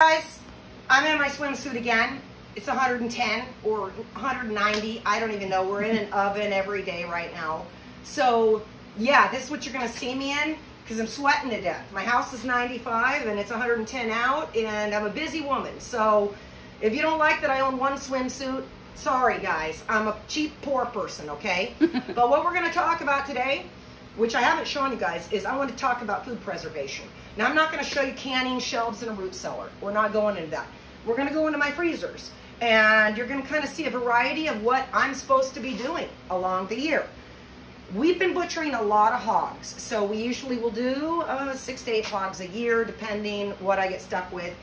Guys, I'm in my swimsuit again. It's 110 or 190. I don't even know. We're in an oven every day right now. So yeah, this is what you're gonna see me in because I'm sweating to death. My house is 95 and it's 110 out and I'm a busy woman. So if you don't like that I own one swimsuit, sorry guys, I'm a cheap, poor person, okay? But what we're gonna talk about today, which I haven't shown you guys, is I want to talk about food preservation. Now, I'm not going to show you canning, shelves, and a root cellar. We're not going into that. We're going to go into my freezers, and you're going to kind of see a variety of what I'm supposed to be doing along the year. We've been butchering a lot of hogs, so we usually will do 6 to 8 hogs a year, depending what I get stuck with.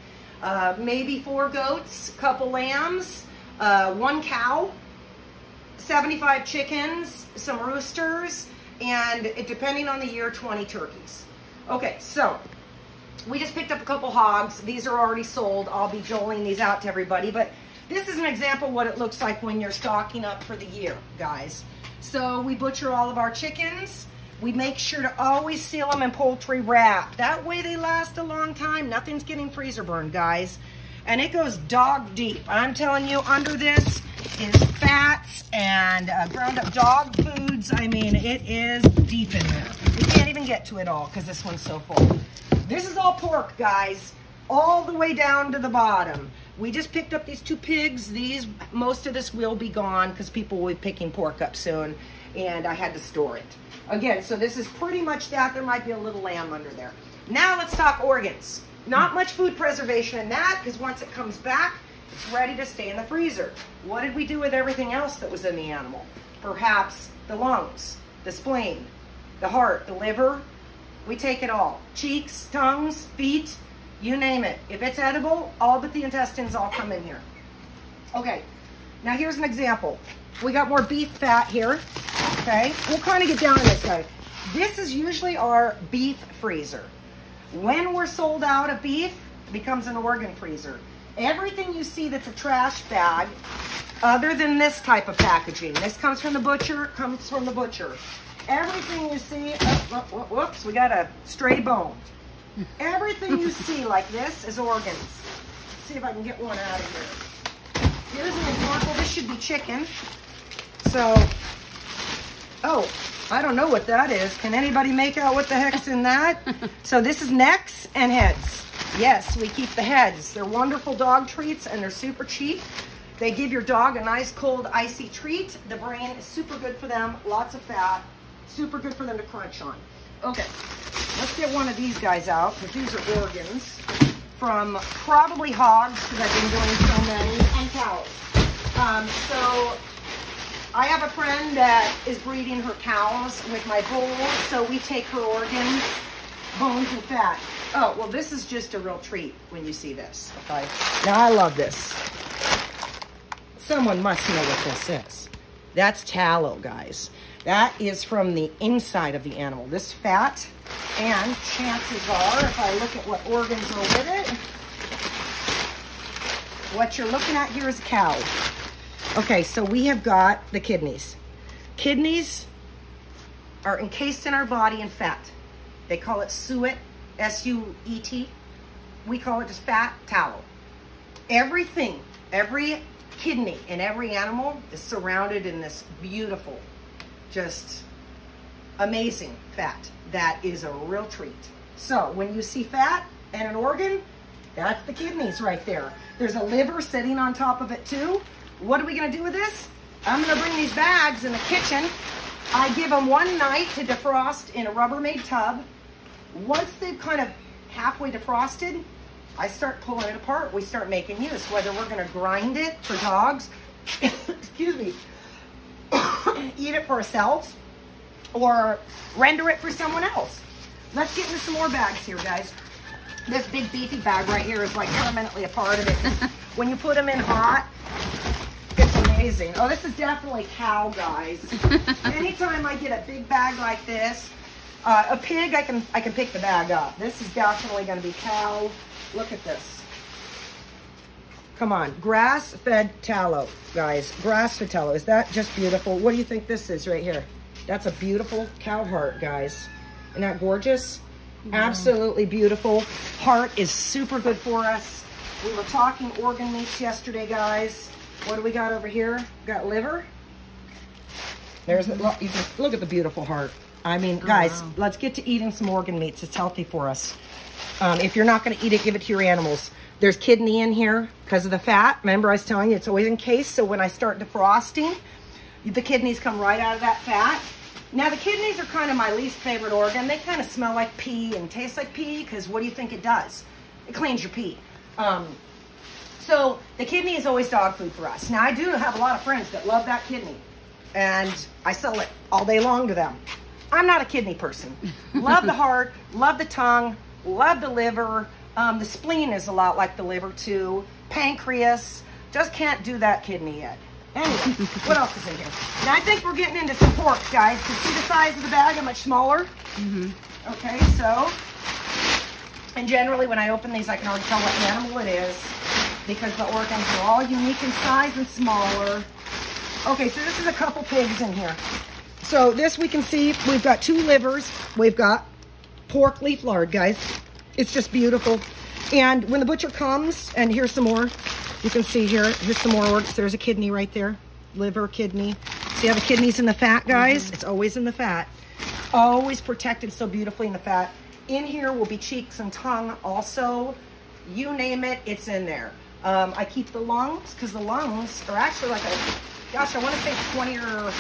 Maybe 4 goats, a couple lambs, 1 cow, 75 chickens, some roosters, and depending on the year, 20 turkeys. Okay, so we just picked up a couple hogs. These are already sold. I'll be doling these out to everybody, but this is an example of what it looks like when you're stocking up for the year, guys. So we butcher all of our chickens. We make sure to always seal them in poultry wrap. That way they last a long time. Nothing's getting freezer burned, guys. And it goes dog deep. I'm telling you, under this is fats and ground up dog foods. I mean, it is deep in there. You can't even get to it all because this one's so full. This is all pork, guys, all the way down to the bottom. We just picked up these 2 pigs. Most of this will be gone because people will be picking pork up soon, and I had to store it. Again, so this is pretty much that. There might be a little lamb under there. Now let's talk organs. Not much food preservation in that because once it comes back, it's ready to stay in the freezer. What did we do with everything else that was in the animal? Perhaps the lungs, the spleen, the heart, the liver. We take it all. Cheeks, tongues, feet, you name it. If it's edible, all but the intestines all come in here. Okay, now here's an example. We got more beef fat here, okay? We'll kind of get down to this guy. This is usually our beef freezer. When we're sold out of beef, it becomes an organ freezer. Everything you see that's a trash bag, other than this type of packaging, this comes from the butcher, comes from the butcher. Everything you see, whoops, we got a stray bone. Everything you see like this is organs. Let's see if I can get one out of here. Here's an example. This should be chicken. So, oh, I don't know what that is. Can anybody make out what the heck's in that? So this is necks and heads. Yes, we keep the heads. They're wonderful dog treats and they're super cheap. They give your dog a nice cold icy treat. The brain is super good for them. Lots of fat. Super good for them to crunch on. Okay, let's get one of these guys out because these are organs from probably hogs because I've been doing so many, and cows. So I have a friend that is breeding her cows with my bulls, so we take her organs, bones, and fat. Oh, well, this is just a real treat when you see this, okay? Now, I love this. Someone must know what this is. That's tallow, guys. That is from the inside of the animal. This fat, and chances are, if I look at what organs are with it, what you're looking at here is a cow. Okay, so we have got the kidneys. Kidneys are encased in our body in fat. They call it suet, S-U-E-T. We call it just fat tallow. Everything, every kidney in every animal is surrounded in this beautiful, just amazing fat. That is a real treat. So when you see fat and an organ, that's the kidneys right there. There's a liver sitting on top of it too. What are we gonna do with this? I'm gonna bring these bags in the kitchen. I give them one night to defrost in a Rubbermaid tub. Once they've kind of halfway defrosted, I start pulling it apart. We start making use, whether we're gonna grind it for dogs, excuse me, eat it for ourselves, or render it for someone else. Let's get into some more bags here, guys. This big beefy bag right here is like permanently a part of it. When you put them in hot, it's amazing. Oh, this is definitely cow, guys. Anytime I get a big bag like this, a pig, I can pick the bag up. This is definitely going to be cow. Look at this. Come on, grass-fed tallow, guys. Grass-fed tallow. Is that just beautiful? What do you think this is right here? That's a beautiful cow heart, guys. Isn't that gorgeous? Yeah. Absolutely beautiful. Heart is super good for us. We were talking organ meats yesterday, guys. What do we got over here? We got liver. There's the, look at the beautiful heart. I mean, guys, let's get to eating some organ meats. It's healthy for us. If you're not going to eat it, give it to your animals. There's kidney in here because of the fat. Remember, I was telling you it's always encased. So when I start defrosting, the kidneys come right out of that fat. Now, the kidneys are kind of my least favorite organ. They kind of smell like pee and taste like pee because what do you think it does? It cleans your pee. So the kidney is always dog food for us. Now, I do have a lot of friends that love that kidney, and I sell it all day long to them. I'm not a kidney person. Love the heart, love the tongue, love the liver. The spleen is a lot like the liver too. Pancreas, just can't do that kidney yet. Anyway, what else is in here? Now I think we're getting into some pork, guys. You see the size of the bag, how much smaller? Okay, so, and generally when I open these, I can already tell what animal it is because the organs are all unique in size and smaller. Okay, so this is a couple pigs in here. So this we can see, we've got 2 livers. We've got pork leaf lard, guys. It's just beautiful. And when the butcher comes, and here's some more, you can see here's some more organs. There's a kidney right there, liver, kidney. See how the kidney's in the fat, guys? It's always in the fat. Always protected so beautifully in the fat. In here will be cheeks and tongue also. You name it, it's in there. I keep the lungs, because the lungs are actually like a, gosh, I want to say 20 or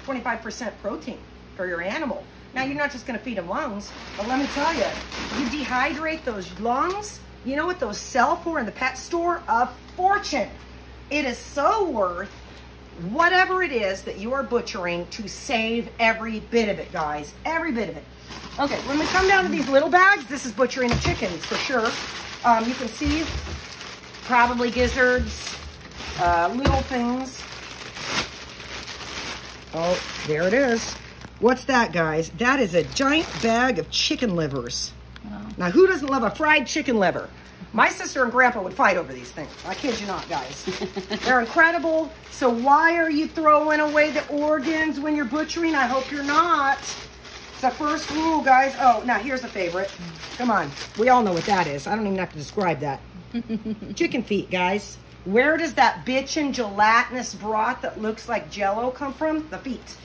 25% protein for your animal. Now, you're not just going to feed them lungs, but let me tell you, you dehydrate those lungs, you know what those sell for in the pet store? A fortune. It is so worth whatever it is that you are butchering to save every bit of it, guys. Every bit of it. Okay, when we come down to these little bags, this is butchering of chickens for sure. You can see probably gizzards, little things. Oh, there it is. What's that, guys? That is a giant bag of chicken livers. Wow. Now, who doesn't love a fried chicken liver? My sister and grandpa would fight over these things. I kid you not, guys. They're incredible. So why are you throwing away the organs when you're butchering? I hope you're not. It's the first rule, guys. Oh, now here's a favorite. Come on. We all know what that is. I don't even have to describe that. Chicken feet, guys. Where does that bitchin' gelatinous broth that looks like Jell-O come from? The feet.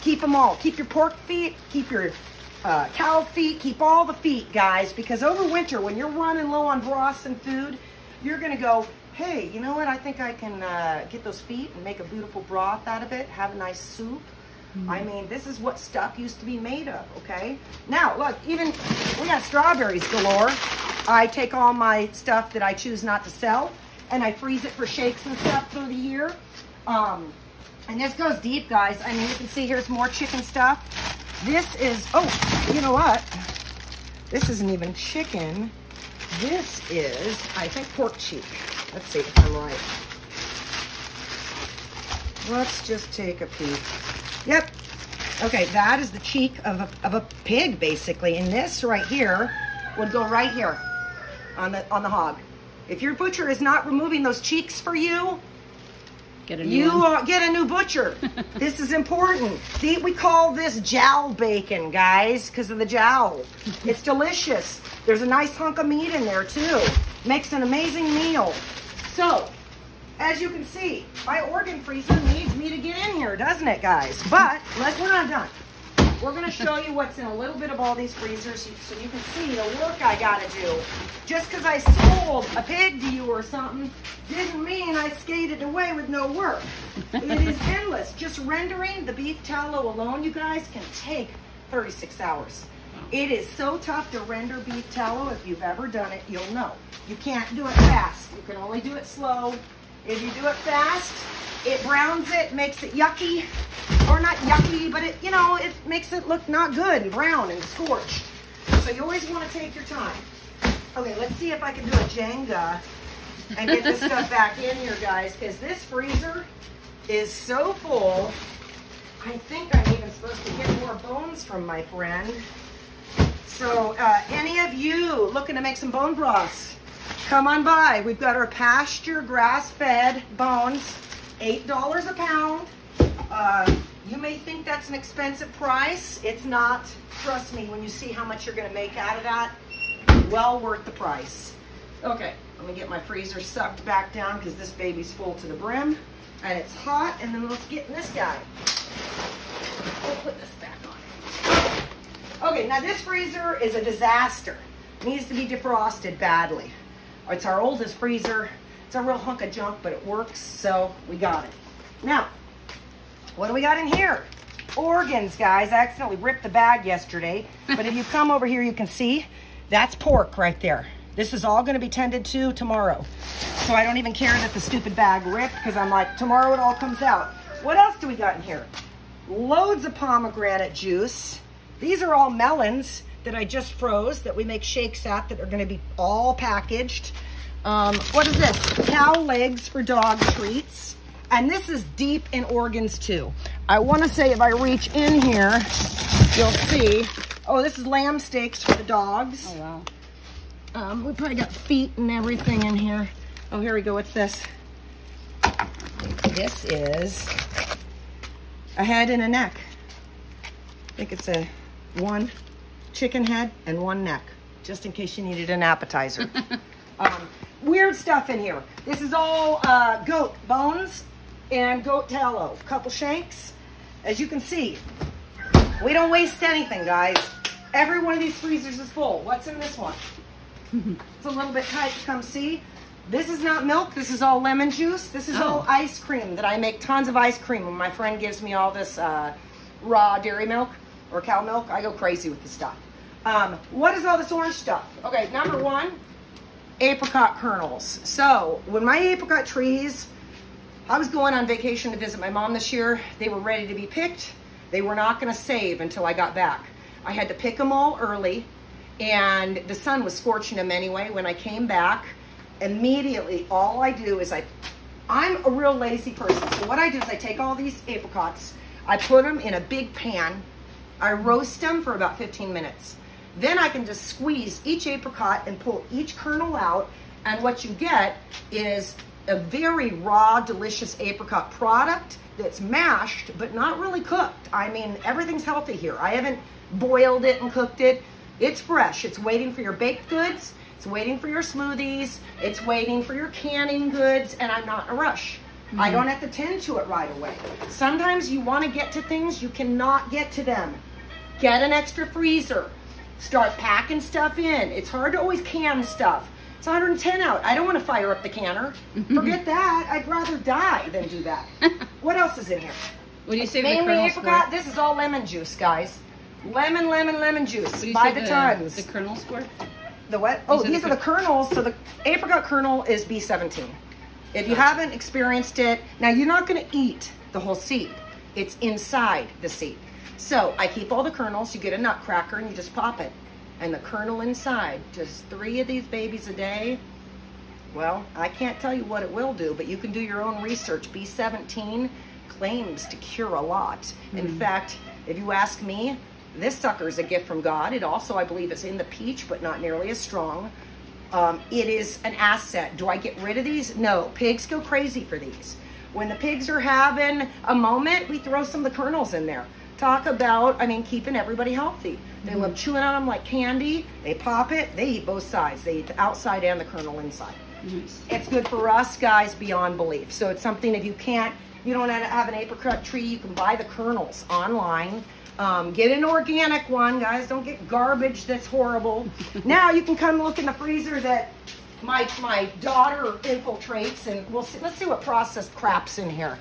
Keep them all. Keep your pork feet. Keep your cow feet. Keep all the feet, guys. Because over winter, when you're running low on broths and food, you're going to go, hey, you know what? I think I can get those feet and make a beautiful broth out of it. Have a nice soup. I mean, this is what stuff used to be made of, okay? Now, look, even we got strawberries galore. I take all my stuff that I choose not to sell, and I freeze it for shakes and stuff through the year. And this goes deep, guys. I mean, you can see here's more chicken stuff. This is, oh, you know what? This isn't even chicken. This is, I think, pork cheek. Let's see if I'm right. Let's just take a peek. Yep. Okay, that is the cheek of a pig, basically. And this right here would go right here on the hog. If your butcher is not removing those cheeks for you, get a new butcher. This is important. See, we call this jowl bacon, guys, because of the jowl. It's delicious. There's a nice hunk of meat in there, too. Makes an amazing meal. So, as you can see, my organ freezer needs me to get in here, doesn't it, guys? But we're not done. We're going to show you what's in a little bit of all these freezers so you can see the work I got to do. Just because I sold a pig to you or something didn't mean I skated away with no work. It is endless. Just rendering the beef tallow alone, you guys, can take 36 hours. It is so tough to render beef tallow. If you've ever done it, you'll know. You can't do it fast. You can only do it slow. If you do it fast, it browns it, makes it yucky. Or not yucky, but it, you know, it makes it look not good and brown and scorched. So you always want to take your time. Okay, let's see if I can do a Jenga and get this stuff back in here, guys, because this freezer is so full. I think I'm even supposed to get more bones from my friend. So any of you looking to make some bone broths, come on by. We've got our pasture grass-fed bones, $8 a pound. You may think that's an expensive price. It's not. Trust me, when you see how much you're going to make out of that, well worth the price. Okay, Let me get my freezer sucked back down because this baby's full to the brim. And it's hot, and then let's get in this guy. We'll put this back on. Okay, now this freezer is a disaster. It needs to be defrosted badly. It's our oldest freezer. It's a real hunk of junk, but it works, so we got it. Now, what do we got in here? Organs, guys. I accidentally ripped the bag yesterday, but if you come over here, you can see that's pork right there. This is all going to be tended to tomorrow. So I don't even care that the stupid bag ripped because I'm like, tomorrow it all comes out. What else do we got in here? Loads of pomegranate juice. These are all melons that I just froze that we make shakes at that are going to be all packaged. What is this? Cow legs for dog treats. And this is deep in organs too. I want to say if I reach in here, you'll see. Oh, this is lamb steaks for the dogs. Oh, wow. We probably got feet and everything in here. Oh, here we go. What's this? This is a head and a neck. I think it's a one chicken head and one neck, just in case you needed an appetizer. Weird stuff in here. This is all goat bones and goat tallow. Couple shanks. As you can see, we don't waste anything, guys. Every one of these freezers is full. What's in this one? It's a little bit tight to come see. This is not milk. This is all lemon juice. This is all ice cream that I make tons of ice cream. When my friend gives me all this raw dairy milk or cow milk, I go crazy with the stuff. What is all this orange stuff? Okay, number one, apricot kernels. So when my apricot trees, I was going on vacation to visit my mom this year. They were ready to be picked. They were not going to save until I got back. I had to pick them all early, and the sun was scorching them anyway. When I came back, immediately all I do is I'm a real lazy person. So what I do is I take all these apricots, I put them in a big pan, I roast them for about 15 minutes. Then I can just squeeze each apricot and pull each kernel out, and what you get is a very raw, delicious apricot product that's mashed, but not really cooked. I mean, everything's healthy here. I haven't boiled it and cooked it. It's fresh. It's waiting for your baked goods. It's waiting for your smoothies. It's waiting for your canning goods, and I'm not in a rush. Mm-hmm. I don't have to tend to it right away. Sometimes you want to get to things, you cannot get to them. Get an extra freezer. Start packing stuff in. It's hard to always can stuff. It's 110 out. I don't want to fire up the canner. Forget that. I'd rather die than do that. What else is in here? What do you say? Mainly apricot. This is all lemon juice, guys. Lemon juice by the tons. The kernel squirt? The what? Oh, these are the kernels. So the apricot kernel is B17. If you haven't experienced it, now you're not going to eat the whole seed. It's inside the seed. So I keep all the kernels. You get a nutcracker and you just pop it. And the kernel inside, just 3 of these babies a day. Well, I can't tell you what it will do, but you can do your own research. B17 claims to cure a lot. In fact, if you ask me, this sucker is a gift from God. It also, I believe, is in the peach, but not nearly as strong. It is an asset. Do I get rid of these? No. Pigs go crazy for these. When the pigs are having a moment, we throw some of the kernels in there. Talk about, keeping everybody healthy. They love chewing on them like candy. They pop it. They eat both sides. They eat the outside and the kernel inside. It's good for us, guys, beyond belief. So it's something, if you don't have an apricot tree, you can buy the kernels online. Get an organic one, guys. Don't get garbage that's horrible. Now you can come look in the freezer that my daughter infiltrates, and let's see what processed crap's in here.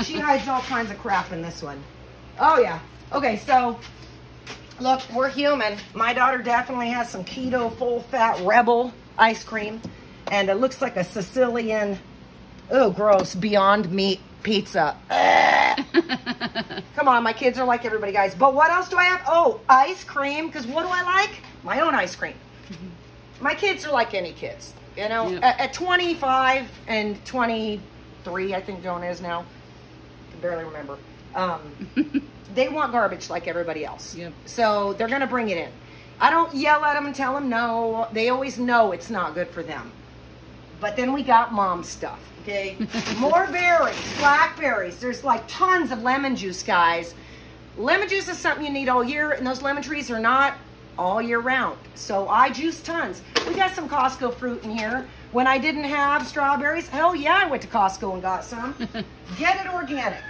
She hides all kinds of crap in this one. Oh yeah. Okay, so look, we're human. My daughter definitely has some keto, full-fat Rebel ice cream, and it looks like a Sicilian, oh gross, Beyond Meat pizza. Come on, my kids are like everybody, guys. But what else do I have? Oh, ice cream, because what do I like? My own ice cream. My kids are like any kids, you know. Yep. At 25 and 23, I think Jonah is now. I can barely remember. They want garbage like everybody else. Yep. So they're going to bring it in. I don't yell at them and tell them no. They always know it's not good for them. But then we got mom stuff, okay? More berries, blackberries. There's like tons of lemon juice, guys. Lemon juice is something you need all year, and those lemon trees are not all year round. So I juice tons. We got some Costco fruit in here. When I didn't have strawberries, hell yeah, I went to Costco and got some. Get it organic.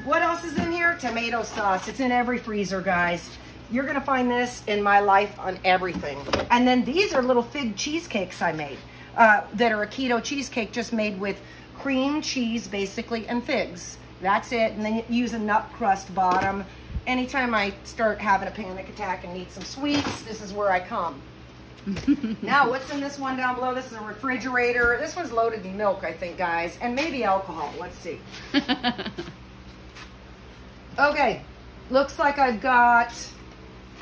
What else is in here? Tomato sauce. It's in every freezer, guys. You're gonna find this in my life on everything. And then these are little fig cheesecakes I made that are a keto cheesecake just made with cream cheese, basically, and figs. That's it. And then you use a nut crust bottom. Anytime I start having a panic attack and need some sweets, this is where I come. Now, what's in this one down below? This is a refrigerator. This one's loaded in milk, I think, guys, and maybe alcohol. Let's see. Okay, looks like I've got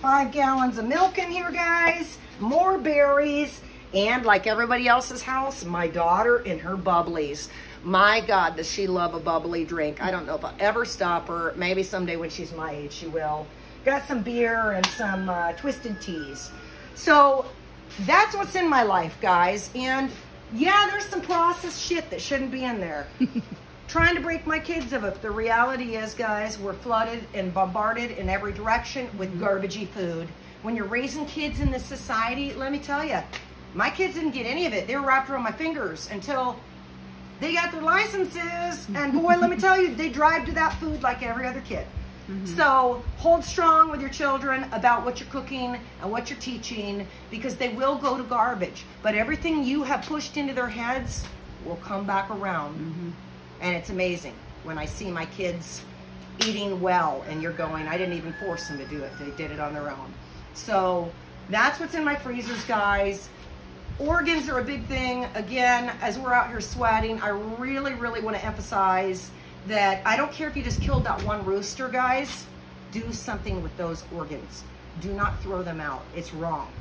5 gallons of milk in here, guys, more berries, and like everybody else's house, my daughter and her bubblies. My God, does she love a bubbly drink. I don't know if I'll ever stop her. Maybe someday when she's my age, she will. Got some beer and some twisted teas. So that's what's in my life, guys. And yeah, there's some processed shit that shouldn't be in there. Trying to break my kids of it. The reality is, guys, we're flooded and bombarded in every direction with garbagey food. When you're raising kids in this society, let me tell you, my kids didn't get any of it. They were wrapped around my fingers until they got their licenses. And boy, let me tell you, they drive to that food like every other kid. So hold strong with your children about what you're cooking and what you're teaching, because they will go to garbage. But everything you have pushed into their heads will come back around. And it's amazing when I see my kids eating well and you're going, I didn't even force them to do it. They did it on their own. So that's what's in my freezers, guys. Organs are a big thing. Again, as we're out here sweating, I really, really want to emphasize that I don't care if you just killed that one rooster, guys. Do something with those organs. Do not throw them out. It's wrong.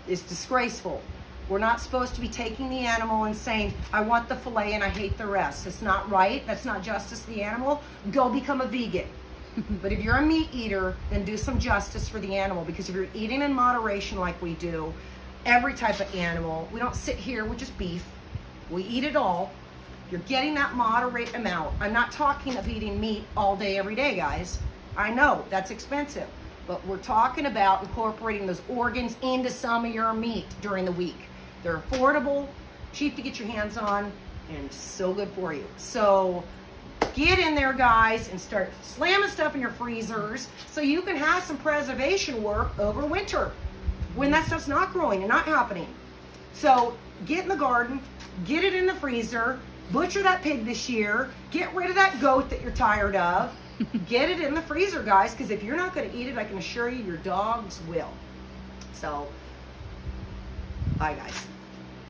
It's disgraceful. We're not supposed to be taking the animal and saying, I want the fillet and I hate the rest. It's not right. That's not justice to the animal. Go become a vegan. But if you're a meat eater, then do some justice for the animal, because if you're eating in moderation like we do, every type of animal, we don't sit here with just beef. We eat it all. You're getting that moderate amount. I'm not talking of eating meat all day, every day, guys. I know that's expensive, but we're talking about incorporating those organs into some of your meat during the week. They're affordable, cheap to get your hands on, and so good for you. So get in there, guys, and start slamming stuff in your freezers so you can have some preservation work over winter when that stuff's not growing and not happening. So get in the garden, get it in the freezer, butcher that pig this year, get rid of that goat that you're tired of, get it in the freezer, guys, because if you're not going to eat it, I can assure you your dogs will. So, bye, guys.